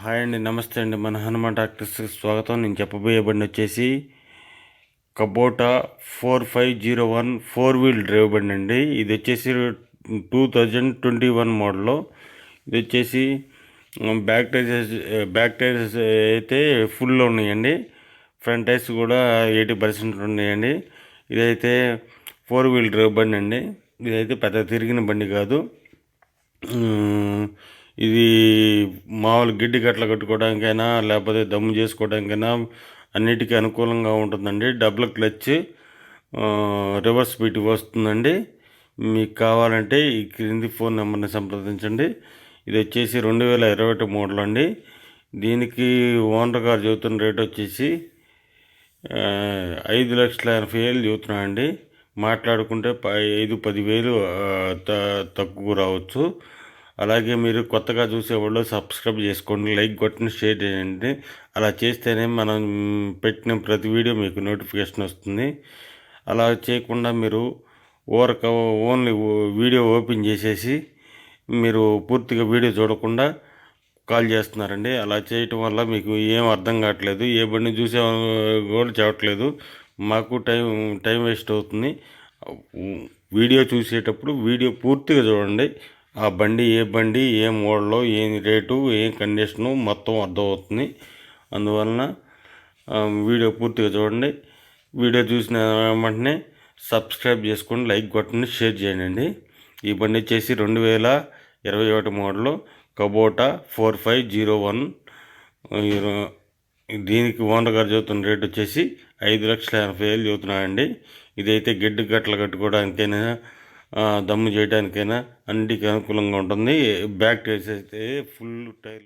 Hi అండి, నమస్తే అండి. మన హనుమాన్ డాక్టర్స్కి స్వాగతం. నేను చెప్పబోయే బండి వచ్చేసి కబోటా 4501 4 వీల్ డ్రైవ్ బండి అండి. ఇది వచ్చేసి 2021 మోడల్లో. ఇది వచ్చేసి బ్యాక్ టైర్స్ అయితే ఫుల్లో ఉన్నాయండి. ఫ్రంట్ టైర్స్ కూడా 80% ఉన్నాయండి. ఇదైతే 4 వీల్ డ్రైవ్ బండి అండి. ఇదైతే పెద్ద తిరిగిన బండి కాదు. ఇది మామూలు గిడ్డి గట్ల కట్టుకోవడానికైనా లేకపోతే దమ్ము చేసుకోవడానికైనా అన్నిటికీ అనుకూలంగా ఉంటుందండి. డబుల్ క్లచ్, రివర్స్ స్పీడ్ వస్తుందండి. మీకు కావాలంటే ఈ క్రింది ఫోన్ నెంబర్ని సంప్రదించండి. ఇది వచ్చేసి 2021 మోడల్ అండి. దీనికి ఓనర్ గారు చెబుతున్న రేట్ వచ్చేసి 5,80,000 చెబుతున్నానండి. మాట్లాడుకుంటే 5-10,000 తక్కువ రావచ్చు. అలాగే మీరు కొత్తగా చూసేవాళ్ళు సబ్స్క్రైబ్ చేసుకోండి, లైక్ కొట్టండి, షేర్ చేయండి. అలా చేస్తేనే మనం పెట్టిన ప్రతి వీడియో మీకు నోటిఫికేషన్ వస్తుంది. అలా చేయకుండా మీరు ఓన్లీ వీడియో ఓపెన్ చేసేసి మీరు పూర్తిగా వీడియో చూడకుండా కాల్ చేస్తున్నారండి. అలా చేయటం వల్ల మీకు ఏం అర్థం కావట్లేదు, ఏ బండి చూసే కూడా చెప్పట్లేదు. మాకు టైం వేస్ట్ అవుతుంది. వీడియో చూసేటప్పుడు వీడియో పూర్తిగా చూడండి. ఆ బండి ఏ బండి, ఏ మోడల్లో, ఏ రేటు, ఏ కండిషను మొత్తం అర్థమవుతుంది. అందువలన వీడియో పూర్తిగా చూడండి. వీడియో చూసిన వెంటనే సబ్స్క్రైబ్ చేసుకోండి, లైక్ కొట్టండి, షేర్ చేయండి. ఈ బండి వచ్చేసి 2021 మోడలు కబోటా 4501. దీనికి ఓనర్ గారు చెబుతున్న రేట్ వచ్చేసి 5,80,000 చెబుతున్నాడండి. ఇదైతే గడ్డి గట్టలు కట్టుకోవడానికైనా దమ్ము చేయడానికైనా అన్నిటికీ అనుకూలంగా ఉంటుంది. బ్యాక్ టైర్స్ అయితే ఫుల్ టైర్